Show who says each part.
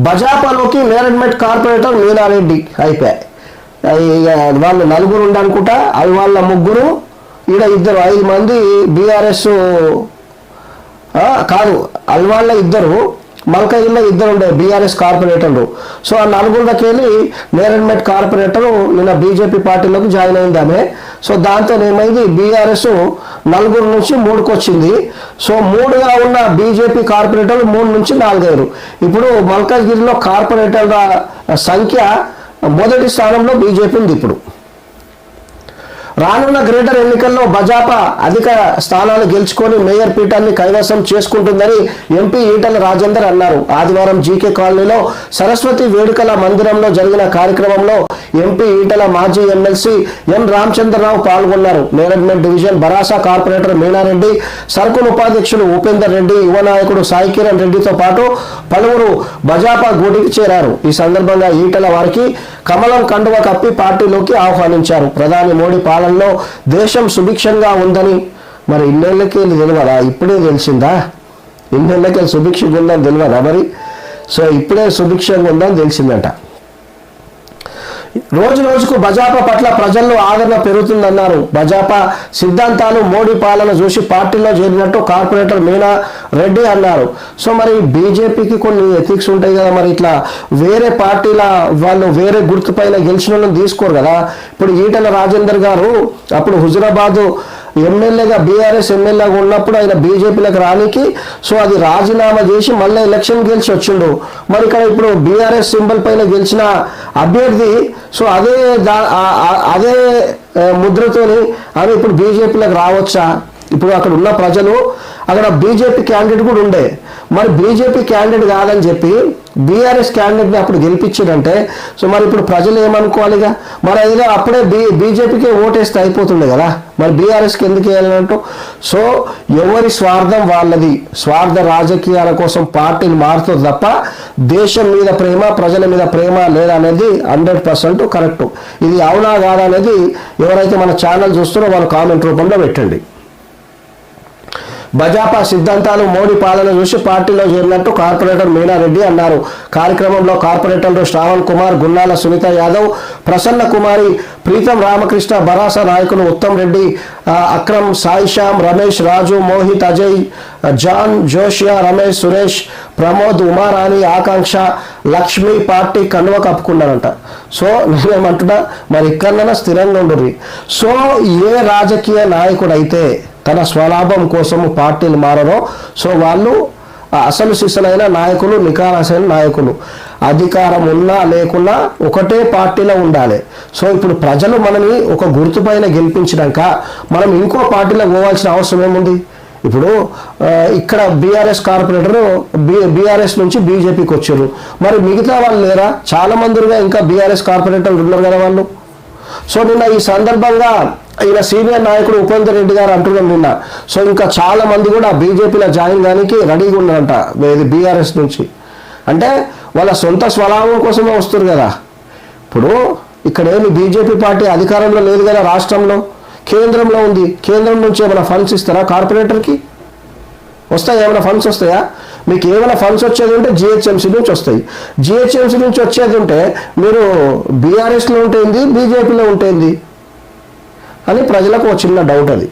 Speaker 1: బజాపాలోకి management corporator మీనారెడ్డి అయిపోయాయి. వాళ్ళు నలుగురు ఉండనుకుంటా, అవి వాళ్ళ ముగ్గురు, ఈడ ఇద్దరు, 5 మంది బీఆర్ఎస్ కాదు, అల్వాళ్ళ ఇద్దరు, మల్కగిరిలో ఇద్దరు ఉండే బీఆర్ఎస్ కార్పొరేటర్లు. సో ఆ నలుగురికి వెళ్ళి మేనేజ్మెంట్ కార్పొరేటర్ నిన్న బీజేపీ పార్టీలోకి జాయిన్ అయింది ఆమె. సో దాంతో ఏమైంది, బీఆర్ఎస్ 4 నుంచి 3కి వచ్చింది. సో 3గా ఉన్న బీజేపీ కార్పొరేటర్లు 3 నుంచి 4 అయ్యారు. ఇప్పుడు మల్కగిరిలో కార్పొరేటర్ల సంఖ్య మొదటి స్థానంలో బీజేపీ ఉంది. ఇప్పుడు రానున్న గ్రేటర్ ఎన్నికల్లో భాజపా అధిక స్థానాలు గెలుచుకొని మేయర్ పీఠాన్ని కైవసం చేసుకుంటుందని ఎంపీ ఈటల రాజేందర్ అన్నారు. ఆదివారం జీకే కాలనీలో సరస్వతి వేడుకల మందిరంలో జరిగిన కార్యక్రమంలో ఎంపీ ఈటల, మాజీ ఎమ్మెల్సీ ఎన్ రామచంద్రరావు పాల్గొన్నారు. మేనేజ్మెంట్ డివిజన్ బరాసా కార్పొరేటర్ మీనారెడ్డి, సర్కుల్ ఉపాధ్యక్షులు ఉపేందర్ రెడ్డి, యువ నాయకుడు సాయి కిరణ్ రెడ్డితో పాటు పలువురు భాజపా గూటికి చేరారు. ఈ సందర్భంగా ఈటల వారికి కమలం కండువ కప్పి పార్టీలోకి ఆహ్వానించారు. ప్రధాని మోడీ పాలనలో దేశం సుభిక్షంగా ఉందని మరి ఇన్నేళ్ళకి తెలియదా, ఇప్పుడే తెలిసిందా? ఇన్నేళ్ళకి సుభిక్షంగా ఉందని తెలియదా మరి? సో ఇప్పుడే సుభిక్షంగా ఉందని తెలిసిందట. రోజు రోజుకు భాజపా పట్ల ప్రజల్లో ఆదరణ పెరుగుతుందన్నారు. భాజపా సిద్ధాంతాలు, మోడీ పాలన చూసి పార్టీలో చేరినట్టు కార్పొరేటర్ మీనా రెడ్డి అన్నారు. సో మరి బీజేపీకి కొన్ని ఎథిక్స్ ఉంటాయి కదా, మరి ఇట్లా వేరే పార్టీల వాళ్ళు వేరే గుర్తు పైన గెలిచిన వాళ్ళని తీసుకోరు కదా. ఇప్పుడు ఈటల రాజేందర్ గారు అప్పుడు హుజురాబాదు ఎమ్మెల్యేగా, బీఆర్ఎస్ ఎమ్మెల్యేగా ఉన్నప్పుడు ఆయన బీజేపీలకు రానికి సో అది రాజీనామా చేసి మళ్ళీ ఎలక్షన్ గెలిచి వచ్చిండు. మరి ఇక్కడ ఇప్పుడు బీఆర్ఎస్ సింబల్ పైన గెలిచిన అభ్యర్థి సో అదే ముద్రతోని ఆమె ఇప్పుడు బీజేపీలకు రావచ్చా? ఇప్పుడు అక్కడ ఉన్న ప్రజలు, అక్కడ బీజేపీ క్యాండిడేట్ కూడా ఉండే, మరి బీజేపీ క్యాండిడేట్ కాదని చెప్పి బీఆర్ఎస్ క్యాండిడేట్ని అప్పుడు గెలిపించారంటే సో మరి ఇప్పుడు ప్రజలు ఏమనుకోవాలిగా? మరి అదిగా అప్పుడే బీజేపీకి ఓటేస్తే అయిపోతుండే కదా, మరి బీఆర్ఎస్కి ఎందుకు వేయాలంటూ? సో ఎవరి స్వార్థం వాళ్ళది. స్వార్థ రాజకీయాల కోసం పార్టీలు మారుతుంది తప్ప దేశం మీద ప్రేమ, ప్రజల మీద ప్రేమ లేదనేది 100% కరెక్ట్. ఇది అవునా కాదా అనేది ఎవరైతే మన ఛానల్ చూస్తారో వాళ్ళు కామెంట్ రూపంలో పెట్టండి. భాజపా సిద్ధాంతాలు, మోడీ పాలన చూసి పార్టీలో చేరినట్టు కార్పొరేటర్ మీనారెడ్డి అన్నారు. కార్యక్రమంలో కార్పొరేటర్లు శ్రావణ్ కుమార్, గున్నాల సునీత యాదవ్, ప్రసన్న కుమారి, ప్రీతం రామకృష్ణ, బరాసా నాయకులు ఉత్తమ్ రెడ్డి, అక్రమ్, సాయిశ్యామ్, రమేష్, రాజు, మోహిత్, అజయ్, జాన్, జోషియా, రమేష్, సురేష్, ప్రమోద్, ఉమారాణి, ఆకాంక్ష, లక్ష్మి పార్టీ కండువ కప్పుకున్నారంట. సో నేనేమంటున్నా, మరి ఇక్కడైనా స్థిరంగా ఉండరు. సో ఏ రాజకీయ నాయకుడైతే తన స్వలాభం కోసము పార్టీలు మారరో సో వాళ్ళు అసలు సిసలైన నాయకులు, నికారసైన నాయకులు. అధికారం ఉన్నా లేకున్నా ఒకటే పార్టీలో ఉండాలి. సో ఇప్పుడు ప్రజలు మనని ఒక గుర్తుపైన గెలిపించినాక మనం ఇంకో పార్టీలో పోవాల్సిన అవసరం ఏముంది? ఇప్పుడు ఇక్కడ బీఆర్ఎస్ కార్పొరేటర్ బీఆర్ఎస్ నుంచి బీజేపీకి వచ్చారు, మరి మిగతా వాళ్ళు లేరా? చాలా మందిగా ఇంకా బీఆర్ఎస్ కార్పొరేటర్లు ఉన్నారు కదా వాళ్ళు. సో నిన్న ఈ సందర్భంగా ఈయన సీనియర్ నాయకుడు ఉపేందర్ రెడ్డి గారు అంటున్నాం నిన్న. సో ఇంకా చాలా మంది కూడా బీజేపీలో జాయిన్ కానికి రెడీగా ఉన్నారంట బీఆర్ఎస్ నుంచి. అంటే వాళ్ళ సొంత స్వలాభం కోసమే వస్తారు కదా. ఇప్పుడు ఇక్కడ ఏమి బీజేపీ పార్టీ అధికారంలో లేదు కదా, రాష్ట్రంలో కేంద్రంలో ఉంది. కేంద్రం నుంచి ఏమైనా ఫండ్స్ ఇస్తారా కార్పొరేటర్కి? వస్తాయి? ఏమైనా ఫండ్స్ వస్తాయా? మీకు ఏమైనా ఫండ్స్ వచ్చేది ఉంటే జిహెచ్ఎంసీ నుంచి వస్తాయి. జిహెచ్ఎంసీ నుంచి వచ్చేది ఉంటే మీరు బీఆర్ఎస్లో ఉంటేంది, బీజేపీలో ఉంటేంది అని ప్రజలకు ఒక చిన్న డౌట్ అది.